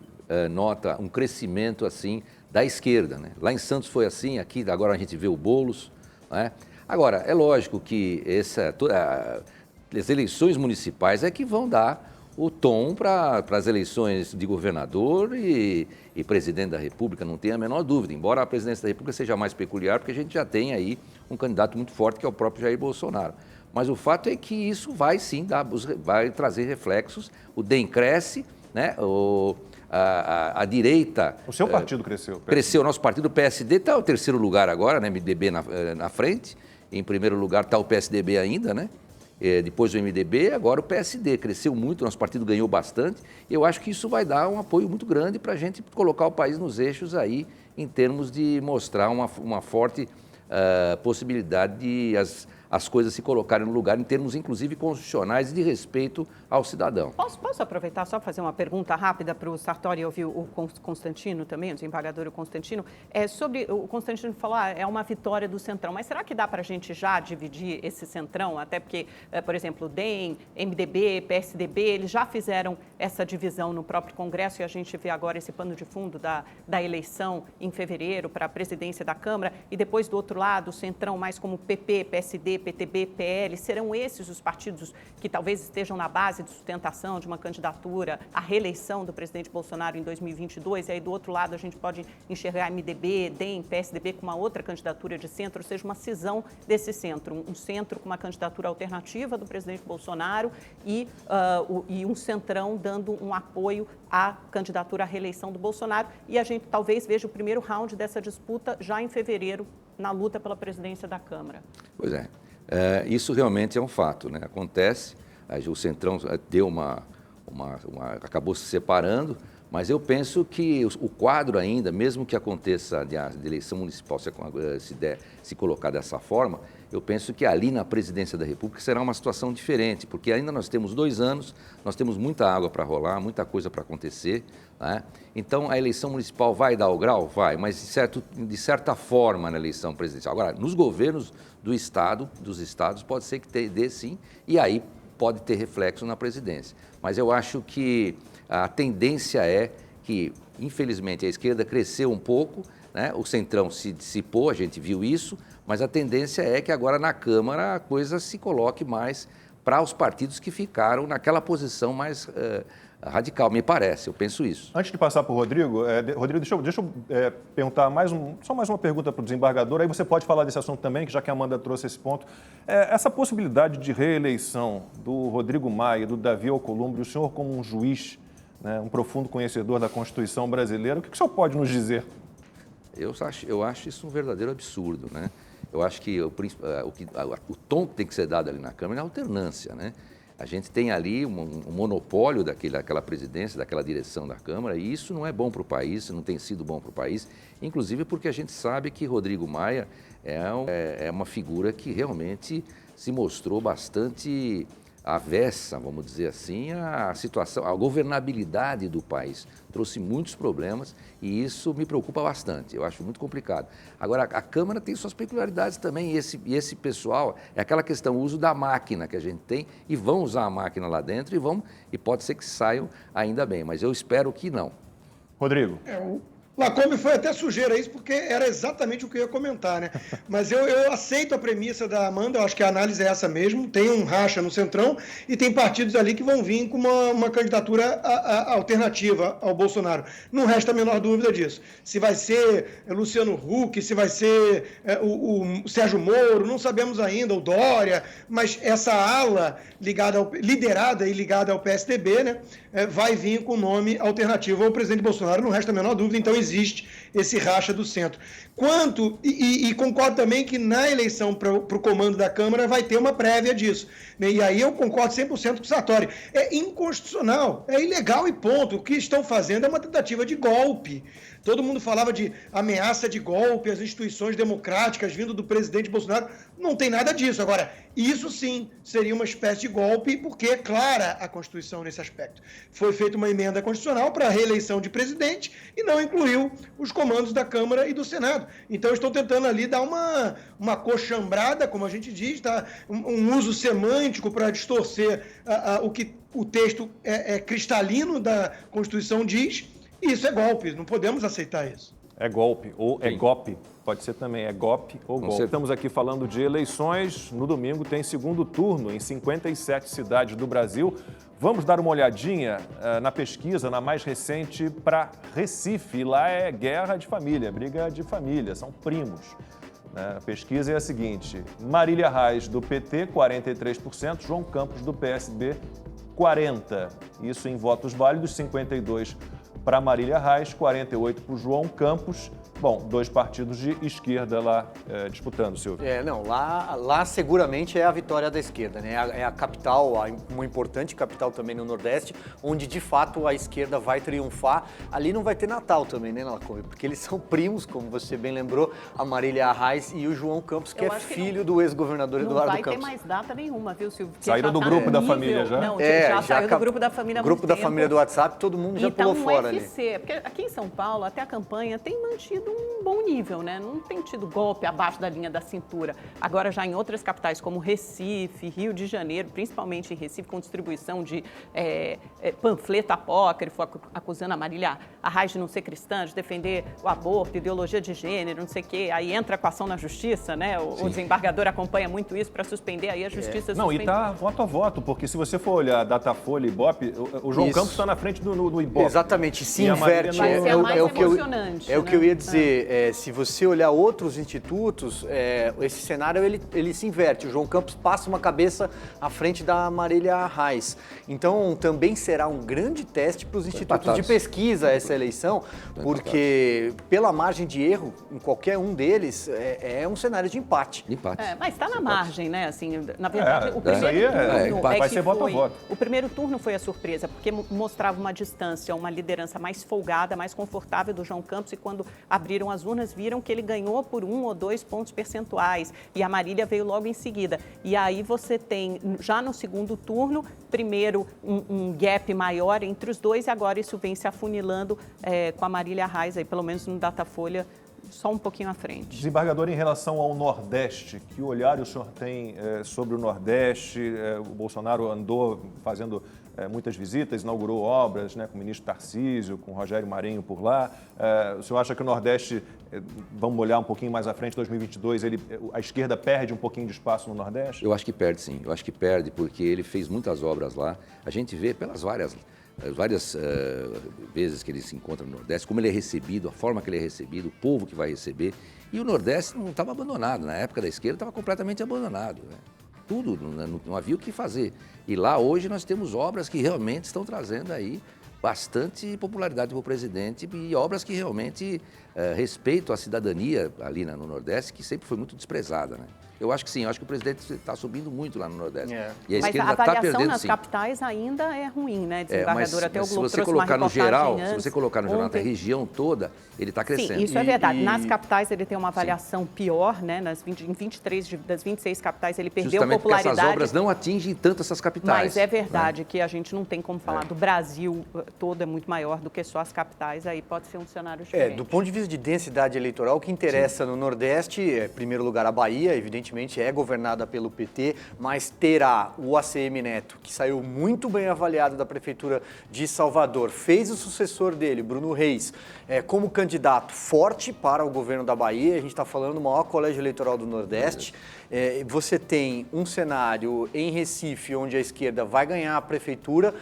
Speaker 5: nota um crescimento assim da esquerda, né? Lá em Santos foi assim, aqui agora a gente vê o Boulos, né? Agora, é lógico que as eleições municipais é que vão dar o tom para as eleições de governador e presidente da República, não tem a menor dúvida, embora a presidência da República seja mais peculiar, porque a gente já tem aí um candidato muito forte, que é o próprio Jair Bolsonaro. Mas o fato é que isso vai sim vai trazer reflexos, o DEM cresce, né? A direita...
Speaker 1: O seu partido cresceu.
Speaker 5: Cresceu, o nosso partido, o PSD, está no terceiro lugar agora, né? MDB na frente. Em primeiro lugar está o PSDB ainda, né? depois o MDB, agora o PSD. Cresceu muito, nosso partido ganhou bastante. Eu acho que isso vai dar um apoio muito grande para a gente colocar o país nos eixos aí, em termos de mostrar uma forte possibilidade de as coisas se colocarem no lugar, em termos, inclusive, constitucionais e de respeito ao cidadão.
Speaker 2: Posso aproveitar só para fazer uma pergunta rápida para o Sartori e ouvir o Constantino também, o desembargador Constantino? Sobre o Constantino falou, é uma vitória do Centrão, mas será que dá para a gente já dividir esse Centrão? Até porque, por exemplo, o DEM, MDB, PSDB, eles já fizeram essa divisão no próprio Congresso e a gente vê agora esse pano de fundo da eleição em fevereiro para a presidência da Câmara e depois do outro lado, o Centrão mais como PP, PSD, PTB, PL, serão esses os partidos que talvez estejam na base de sustentação de uma candidatura à reeleição do presidente Bolsonaro em 2022, e aí do outro lado a gente pode enxergar MDB, DEM, PSDB com uma outra candidatura de centro, ou seja, uma cisão desse centro, um centro com uma candidatura alternativa do presidente Bolsonaro e um centrão dando um apoio à candidatura à reeleição do Bolsonaro, e a gente talvez veja o primeiro round dessa disputa já em fevereiro, na luta pela presidência da Câmara.
Speaker 5: Pois é. Isso realmente é um fato, né? Acontece, o Centrão deu acabou se separando, mas eu penso que o quadro ainda, mesmo que aconteça a eleição municipal se colocar dessa forma, eu penso que ali na presidência da República será uma situação diferente, porque ainda nós temos 2 anos, nós temos muita água para rolar, muita coisa para acontecer, né? Então a eleição municipal vai dar o grau? Vai, mas de certa forma na eleição presidencial. Agora, nos governos dos estados, pode ser que dê sim, e aí pode ter reflexo na presidência. Mas eu acho que a tendência é que, infelizmente, a esquerda cresceu um pouco, né? O Centrão se dissipou, a gente viu isso, mas a tendência é que agora na Câmara a coisa se coloque mais para os partidos que ficaram naquela posição mais radical, me parece, eu penso isso.
Speaker 1: Antes de passar para o Rodrigo, deixa eu perguntar só mais uma pergunta para o desembargador, aí você pode falar desse assunto também, que já que a Amanda trouxe esse ponto. Essa possibilidade de reeleição do Rodrigo Maia, do Davi Alcolumbre, o senhor como um juiz, né, um profundo conhecedor da Constituição brasileira, o que o senhor pode nos dizer?
Speaker 5: Eu acho isso um verdadeiro absurdo, né? Eu acho que o tom que tem que ser dado ali na Câmara é a alternância, né? A gente tem ali um monopólio daquela presidência, daquela direção da Câmara, e isso não é bom para o país, não tem sido bom para o país, inclusive porque a gente sabe que Rodrigo Maia é uma figura que realmente se mostrou bastante avessa, vamos dizer assim, a situação, a governabilidade do país. Trouxe muitos problemas e isso me preocupa bastante, eu acho muito complicado. Agora, a Câmara tem suas peculiaridades também e esse pessoal, é aquela questão, o uso da máquina que a gente tem e vão usar a máquina lá dentro e pode ser que saiam ainda bem, mas eu espero que não.
Speaker 1: Rodrigo.
Speaker 4: Lacombe foi até sujeira isso, porque era exatamente o que eu ia comentar, né? Mas eu aceito a premissa da Amanda, eu acho que a análise é essa mesmo, tem um racha no Centrão e tem partidos ali que vão vir com uma candidatura alternativa ao Bolsonaro. Não resta a menor dúvida disso. Se vai ser Luciano Huck, se vai ser o Sérgio Moro, não sabemos ainda, o Dória, mas essa ala liderada e ligada ao PSDB, né, vai vir com nome alternativo ao presidente Bolsonaro, não resta a menor dúvida, então existe esse racha do centro. E concordo também que na eleição para o comando da Câmara vai ter uma prévia disso, né? E aí eu concordo 100% com o Sartori. É inconstitucional, é ilegal e ponto. O que estão fazendo é uma tentativa de golpe. Todo mundo falava de ameaça de golpe às instituições democráticas vindo do presidente Bolsonaro. Não tem nada disso. Agora, isso sim seria uma espécie de golpe, porque é clara a Constituição nesse aspecto. Foi feita uma emenda constitucional para a reeleição de presidente e não incluiu os comandos da Câmara e do Senado. Então, estou tentando ali dar uma coxambrada, como a gente diz, tá? Um uso semântico para distorcer o que o texto cristalino da Constituição diz. Isso é golpe, não podemos aceitar isso.
Speaker 1: É golpe ou é golpe, pode ser também, é golpe ou golpe. Estamos aqui falando de eleições, no domingo tem segundo turno em 57 cidades do Brasil. Vamos dar uma olhadinha na pesquisa, na mais recente, para Recife. Lá é guerra de família, briga de família, são primos. A pesquisa é a seguinte: Marília Reis, do PT, 43%, João Campos, do PSB, 40%. Isso em votos válidos, 52% para Marília Reis, 48 para o João Campos. Bom, 2 partidos de esquerda lá disputando, Silvio.
Speaker 3: Lá seguramente é a vitória da esquerda, né? É a capital, uma importante capital também no Nordeste, onde de fato a esquerda vai triunfar. Ali não vai ter Natal também, né, Lacombe? Porque eles são primos, como você bem lembrou, a Marília Reis e o João Campos, que é filho do ex-governador Eduardo Campos.
Speaker 2: Não vai ter mais data nenhuma, viu, Silvio?
Speaker 1: Saíram do grupo da família já?
Speaker 2: Não, já saiu do grupo da família há muito tempo.
Speaker 3: Grupo da família do WhatsApp, todo mundo já pulou fora ali.
Speaker 2: Porque aqui em São Paulo, até a campanha tem mantido um bom nível, né? Não tem tido golpe abaixo da linha da cintura. Agora, já em outras capitais, como Recife, Rio de Janeiro, principalmente em Recife, com distribuição de panfleto apócrifo, acusando a Marília Reis de não ser cristã, de defender o aborto, ideologia de gênero, não sei o quê. Aí entra com a ação na justiça, né? O desembargador acompanha muito isso para suspender, aí a justiça suspende.
Speaker 1: Não, e tá voto a voto, porque se você for olhar Datafolha e Ibope, o João Campos está na frente do Ibope.
Speaker 3: Exatamente, se inverte. É o que eu ia dizer. Se você olhar outros institutos, esse cenário ele se inverte. O João Campos passa uma cabeça à frente da Marília Reis. Então, também será um grande teste para os institutos de pesquisa essa eleição, porque pela margem de erro, em qualquer um deles, é um cenário de empate.
Speaker 2: Mas está na margem, né? Assim, na verdade, o
Speaker 1: primeiro turno vai ser voto a voto.
Speaker 2: O primeiro turno foi a surpresa, porque mostrava uma distância, uma liderança mais folgada, mais confortável do João Campos, e quando abriram as urnas, viram que ele ganhou por 1 ou 2 pontos percentuais, e a Marília veio logo em seguida. E aí você tem, já no segundo turno, primeiro um gap maior entre os dois, e agora isso vem se afunilando com a Marília Reis, aí, pelo menos no Datafolha, só um pouquinho à frente.
Speaker 1: Desembargador, em relação ao Nordeste, que olhar o senhor tem sobre o Nordeste? O Bolsonaro andou fazendo muitas visitas, inaugurou obras, né, com o ministro Tarcísio, com o Rogério Marinho por lá. O senhor acha que o Nordeste, vamos olhar um pouquinho mais à frente, 2022, a esquerda perde um pouquinho de espaço no Nordeste?
Speaker 5: Eu acho que perde, sim. Eu acho que perde porque ele fez muitas obras lá. A gente vê pelas várias vezes que ele se encontra no Nordeste, como ele é recebido, a forma que ele é recebido, o povo que vai receber. E o Nordeste não estava abandonado. Na época da esquerda estava completamente abandonado, né? Tudo, não havia o que fazer. E lá hoje nós temos obras que realmente estão trazendo aí bastante popularidade para o presidente e obras que realmente respeitam a cidadania ali no Nordeste, que sempre foi muito desprezada, né? Eu acho que sim, eu acho que o presidente está subindo muito lá no Nordeste.
Speaker 2: E a esquerda está perdendo, sim. Mas a avaliação nas capitais ainda é ruim, né, desembargador? Até o Globo trouxe uma reportagem antes.
Speaker 5: Se você colocar no geral, a região toda, ele está crescendo.
Speaker 2: Sim, isso é verdade. Nas capitais ele tem uma avaliação pior, né? Em 23 das 26 capitais ele perdeu
Speaker 5: justamente
Speaker 2: popularidade.
Speaker 5: Porque essas obras não atingem tanto essas capitais.
Speaker 2: Mas é verdade que a gente não tem como falar do Brasil todo, é muito maior do que só as capitais, aí pode ser um cenário diferente.
Speaker 3: Do ponto de vista de densidade eleitoral, o que interessa no Nordeste, em primeiro lugar, a Bahia, evidentemente, é governada pelo PT, mas terá o ACM Neto, que saiu muito bem avaliado da Prefeitura de Salvador, fez o sucessor dele, Bruno Reis, como candidato forte para o governo da Bahia. A gente está falando do maior colégio eleitoral do Nordeste. Você tem um cenário em Recife, onde a esquerda vai ganhar a prefeitura,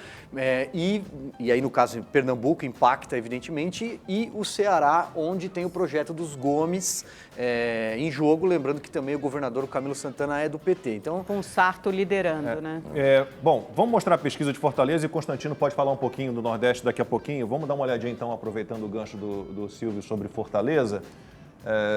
Speaker 3: e aí, no caso, em Pernambuco, impacta, evidentemente, e o Ceará, onde tem o projeto dos Gomes em jogo, lembrando que também o governador Camilo Santana é do PT. Então,
Speaker 2: com o Sarto liderando, né?
Speaker 1: Bom, vamos mostrar a pesquisa de Fortaleza e Constantino pode falar um pouquinho do Nordeste daqui a pouquinho. Vamos dar uma olhadinha, então, aproveitando o gancho do Silvio sobre Fortaleza.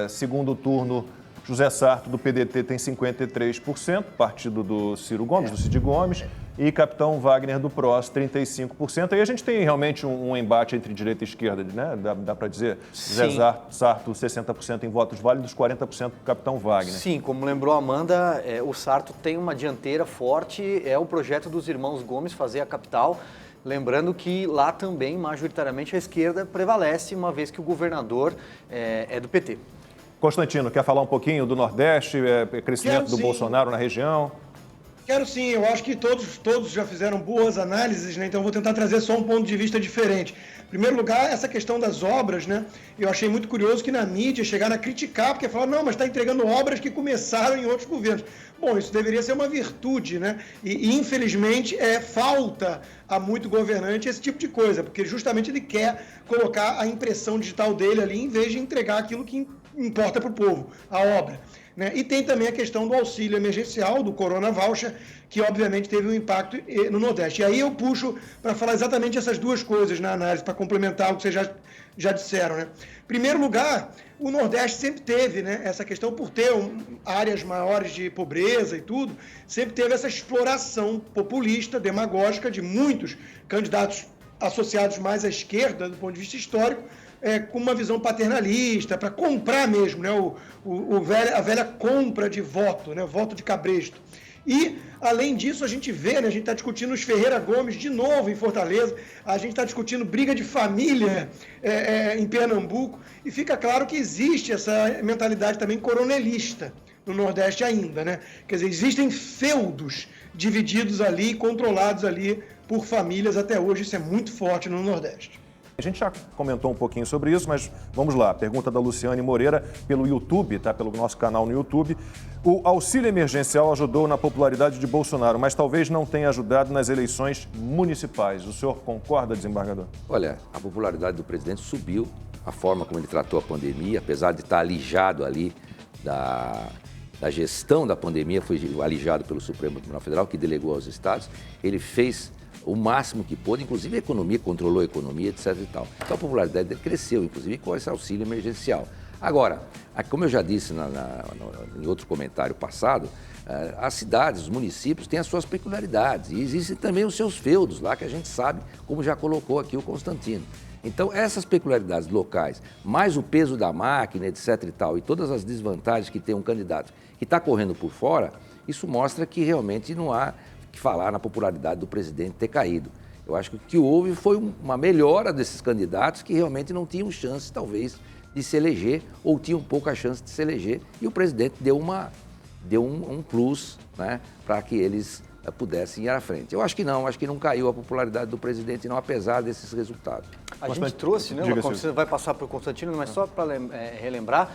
Speaker 1: Segundo turno, José Sarto, do PDT, tem 53%, partido do Ciro Gomes, do Cid Gomes, e Capitão Wagner, do PROS, 35%. Aí a gente tem realmente um embate entre direita e esquerda, né? Dá para dizer? Sim. José Sarto, 60% em votos válidos, 40% para o Capitão Wagner.
Speaker 3: Sim, como lembrou a Amanda, o Sarto tem uma dianteira forte, é o projeto dos irmãos Gomes fazer a capital. Lembrando que lá também, majoritariamente, a esquerda prevalece, uma vez que o governador é do PT.
Speaker 1: Constantino, quer falar um pouquinho do Nordeste, crescimento do Bolsonaro na região?
Speaker 4: Quero sim, eu acho que todos já fizeram boas análises, né? Então eu vou tentar trazer só um ponto de vista diferente. Em primeiro lugar, essa questão das obras, né? Eu achei muito curioso que na mídia chegaram a criticar, porque falaram, não, mas está entregando obras que começaram em outros governos. Bom, isso deveria ser uma virtude, né? E infelizmente falta a muito governante esse tipo de coisa, porque justamente ele quer colocar a impressão digital dele ali, em vez de entregar aquilo que importa para o povo, a obra. Né? E tem também a questão do auxílio emergencial, do Corona Voucher, que obviamente teve um impacto no Nordeste. E aí eu puxo para falar exatamente essas duas coisas na análise, para complementar o que vocês já disseram. Né? Em primeiro lugar, o Nordeste sempre teve, né, essa questão, por ter áreas maiores de pobreza e tudo, sempre teve essa exploração populista, demagógica, de muitos candidatos associados mais à esquerda, do ponto de vista histórico, com uma visão paternalista, para comprar mesmo, né, a velha compra de voto, né, voto de cabresto. E, além disso, a gente vê, né, a gente está discutindo os Ferreira Gomes de novo em Fortaleza, a gente está discutindo briga de família em Pernambuco, e fica claro que existe essa mentalidade também coronelista no Nordeste ainda, né? Quer dizer, existem feudos divididos ali, controlados ali por famílias até hoje, isso é muito forte no Nordeste.
Speaker 1: A gente já comentou um pouquinho sobre isso, mas vamos lá. Pergunta da Luciane Moreira pelo YouTube, tá? Pelo nosso canal no YouTube. O auxílio emergencial ajudou na popularidade de Bolsonaro, mas talvez não tenha ajudado nas eleições municipais. O senhor concorda, desembargador?
Speaker 5: Olha, a popularidade do presidente subiu, a forma como ele tratou a pandemia, apesar de estar alijado ali da gestão da pandemia, foi alijado pelo Supremo Tribunal Federal, que delegou aos estados, ele fez o máximo que pôde, inclusive a economia, controlou a economia, etc. e tal. Então a popularidade dele cresceu, inclusive com esse auxílio emergencial. Agora, como eu já disse em outro comentário passado, as cidades, os municípios têm as suas peculiaridades e existem também os seus feudos lá, que a gente sabe, como já colocou aqui o Constantino. Então, essas peculiaridades locais, mais o peso da máquina, etc. e tal, e todas as desvantagens que tem um candidato que está correndo por fora, isso mostra que realmente não há que falar na popularidade do presidente ter caído. Eu acho que o que houve foi uma melhora desses candidatos que realmente não tinham chance, talvez, de se eleger ou tinham pouca chance de se eleger, e o presidente deu um plus, né, para que eles pudessem ir à frente. Eu acho que não caiu a popularidade do presidente, não, apesar desses resultados.
Speaker 3: A gente trouxe, né, você vai passar para o Constantino, mas só para relembrar,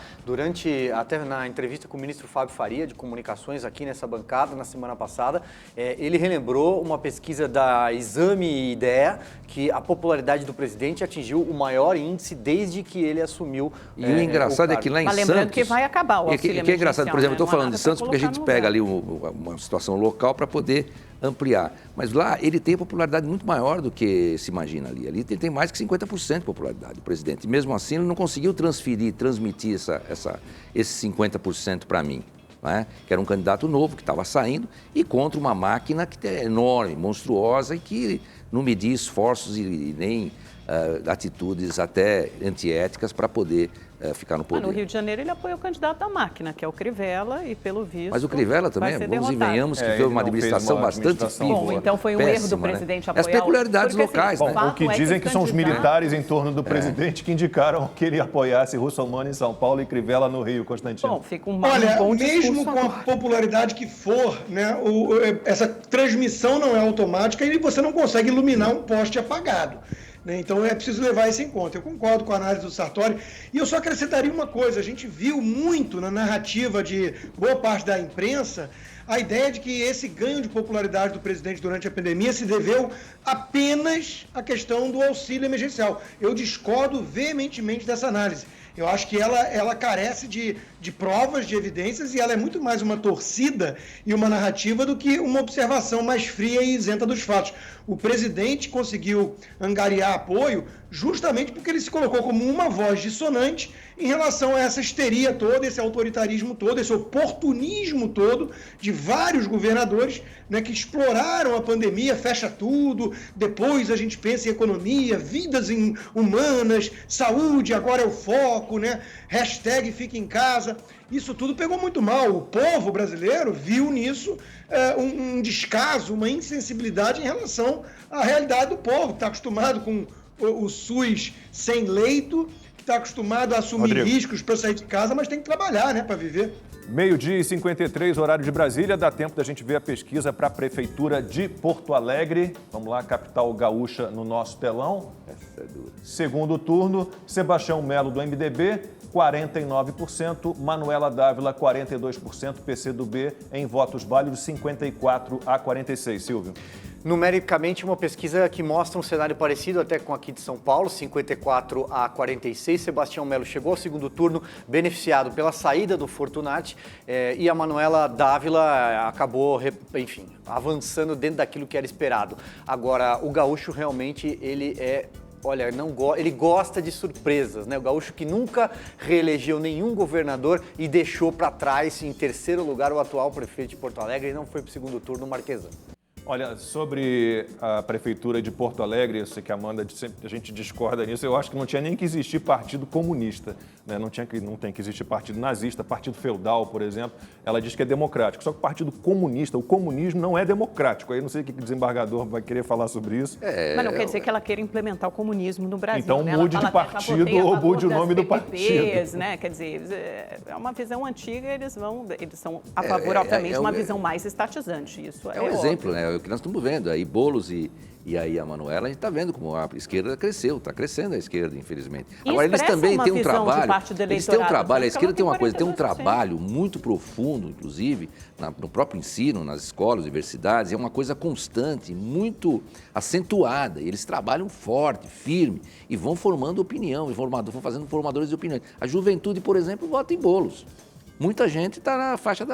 Speaker 3: até na entrevista com o ministro Fábio Faria, de Comunicações, aqui nessa bancada, na semana passada, ele relembrou uma pesquisa da Exame Ideia, que a popularidade do presidente atingiu o maior índice desde que ele assumiu
Speaker 5: E o engraçado é que lá em Santos...
Speaker 2: Mas lembrando que vai acabar o auxílio emergencial,
Speaker 5: que é engraçado, por exemplo, eu estou falando de Santos porque a gente pega ali
Speaker 2: lugar.
Speaker 5: uma situação local para poder ampliar. Mas lá ele tem popularidade muito maior do que se imagina ali. Ali ele tem mais que 50% de popularidade, o presidente. E mesmo assim ele não conseguiu transmitir esses 50% para mim, né? Que era um candidato novo, que estava saindo, e contra uma máquina que é enorme, monstruosa, e que não media esforços e nem atitudes até antiéticas para poder ficar no poder.
Speaker 2: No Rio de Janeiro ele apoia o candidato da máquina, que é o Crivella, e pelo visto
Speaker 5: Mas o Crivella também, vamos e venhamos, que fez uma administração bastante pífia.
Speaker 2: Bom, então foi um erro do presidente apoiar.
Speaker 5: As peculiaridades locais,
Speaker 1: né? Bom, o que dizem que são os militares em torno do presidente que indicaram que ele apoiasse Russomano em São Paulo e Crivella no Rio, Constantino.
Speaker 2: Bom, fica um
Speaker 4: bom mesmo com a popularidade que for, né, essa transmissão não é automática e você não consegue iluminar um poste apagado. Então é preciso levar isso em conta. Eu concordo com a análise do Sartori e eu só acrescentaria uma coisa: a gente viu muito na narrativa de boa parte da imprensa a ideia de que esse ganho de popularidade do presidente durante a pandemia se deveu apenas à questão do auxílio emergencial. Eu discordo veementemente dessa análise. Eu acho que ela carece de provas, de evidências, e ela é muito mais uma torcida e uma narrativa do que uma observação mais fria e isenta dos fatos. O presidente conseguiu angariar apoio justamente porque ele se colocou como uma voz dissonante em relação a essa histeria toda, esse autoritarismo todo, esse oportunismo todo de vários governadores, né, que exploraram a pandemia, fecha tudo, depois a gente pensa em economia, vidas humanas, saúde, agora é o foco, né? Hashtag fica em casa. Isso tudo pegou muito mal. O povo brasileiro viu nisso um descaso, uma insensibilidade em relação à realidade do povo, que está acostumado com o SUS sem leito, que está acostumado a assumir riscos para sair de casa, mas tem que trabalhar, né, para viver.
Speaker 1: 12h53, horário de Brasília. Dá tempo da gente ver a pesquisa para a Prefeitura de Porto Alegre. Vamos lá, capital gaúcha no nosso telão.
Speaker 5: Essa é dura.
Speaker 1: Segundo turno, Sebastião Melo do MDB, 49%, Manuela Dávila, 42%, PCdoB em votos válidos, 54 a 46. Silvio.
Speaker 3: Numericamente, uma pesquisa que mostra um cenário parecido até com aqui de São Paulo, 54-46. Sebastião Melo chegou ao segundo turno beneficiado pela saída do Fortunati e a Manuela Dávila acabou, enfim, avançando dentro daquilo que era esperado. Agora, o gaúcho realmente, ele gosta de surpresas, né? O gaúcho que nunca reelegeu nenhum governador e deixou para trás, em terceiro lugar, o atual prefeito de Porto Alegre e não foi para o segundo turno, Marquesan.
Speaker 1: Olha, sobre a Prefeitura de Porto Alegre, eu sei que a gente discorda nisso, eu acho que não tinha nem que existir partido comunista, né? Não tem que existir partido nazista, partido feudal, por exemplo. Ela diz que é democrático, só que o partido comunista, o comunismo não é democrático. Aí eu não sei o que o desembargador vai querer falar sobre isso.
Speaker 2: Mas não quer dizer que ela queira implementar o comunismo no Brasil.
Speaker 1: Então
Speaker 2: né?
Speaker 1: mude de partido ou mude o nome do partido.
Speaker 2: Né? Quer dizer, é uma visão antiga, eles são a favor, obviamente, de uma visão mais estatizante. Isso
Speaker 5: é um exemplo, né? O que nós estamos vendo aí, Boulos e aí a Manuela, a gente está vendo como a esquerda cresceu, está crescendo a esquerda, infelizmente. Agora, eles também têm um trabalho, a esquerda tem uma coisa, tem um trabalho muito profundo, inclusive, no próprio ensino, nas escolas, universidades, é uma coisa constante, muito acentuada, e eles trabalham forte, firme, e vão formando opinião, vão fazendo formadores de opiniões. A juventude, por exemplo, vota em Boulos. Muita gente está na faixa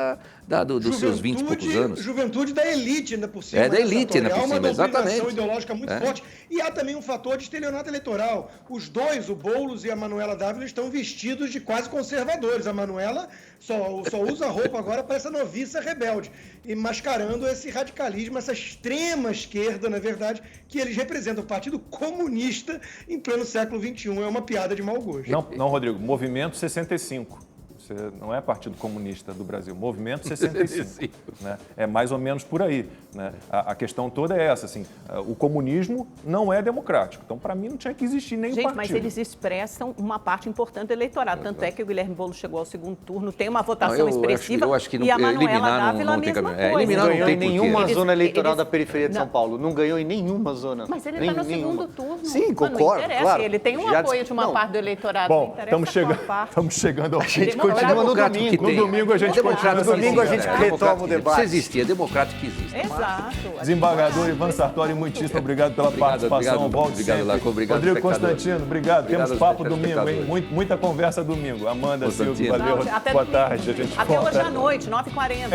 Speaker 5: dos seus 20 e poucos anos.
Speaker 4: Juventude da elite ainda por cima.
Speaker 5: É da elite ainda por cima, exatamente.
Speaker 4: Há uma dominação ideológica muito forte. E há também um fator de estelionato eleitoral. Os dois, o Boulos e a Manuela Dávila, estão vestidos de quase conservadores. A Manuela só usa roupa agora para essa noviça rebelde. E mascarando esse radicalismo, essa extrema esquerda, na verdade, que eles representam. O Partido Comunista em pleno século XXI. É uma piada de mau gosto.
Speaker 1: Não, Rodrigo. Movimento 65. Você não é Partido Comunista do Brasil, Movimento 65, né? É mais ou menos por aí, né? A questão toda é essa, assim, o comunismo não é democrático, então para mim não tinha que existir nenhum partido.
Speaker 2: Mas eles expressam uma parte importante do eleitorado, tanto é que o Guilherme Boulos chegou ao segundo turno, tem uma votação expressiva
Speaker 5: eu acho que
Speaker 2: e a Manuela Dávila a mesma coisa.
Speaker 3: Eliminar não ganhou em nenhuma zona eleitoral da periferia de São Paulo, não ganhou em nenhuma zona.
Speaker 2: Mas ele está no segundo turno.
Speaker 3: Sim, concordo, claro.
Speaker 2: Ele tem um apoio de uma parte do eleitorado.
Speaker 1: Bom, estamos chegando ao fim.
Speaker 3: Continua no domingo.
Speaker 1: No domingo a gente continua.
Speaker 3: No domingo a gente retoma o debate.
Speaker 5: Precisa existir, é democrático que existe.
Speaker 2: Exato.
Speaker 1: Desembargador Ivan Sartori, muitíssimo obrigado pela participação.
Speaker 5: Obrigado, Laco. Obrigado,
Speaker 1: Rodrigo Constantino, obrigado. Temos papo domingo, hein?
Speaker 5: espectadores.
Speaker 1: Muita conversa domingo. Amanda Silva, valeu. Boa tarde. A gente
Speaker 2: até hoje à noite, 9h40.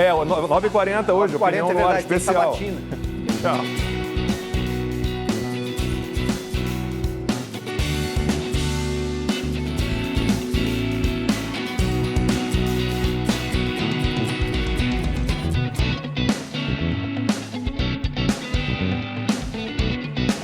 Speaker 1: 9h40 hoje, opinião no ar especial.
Speaker 3: Tem sabatina.
Speaker 1: Tchau.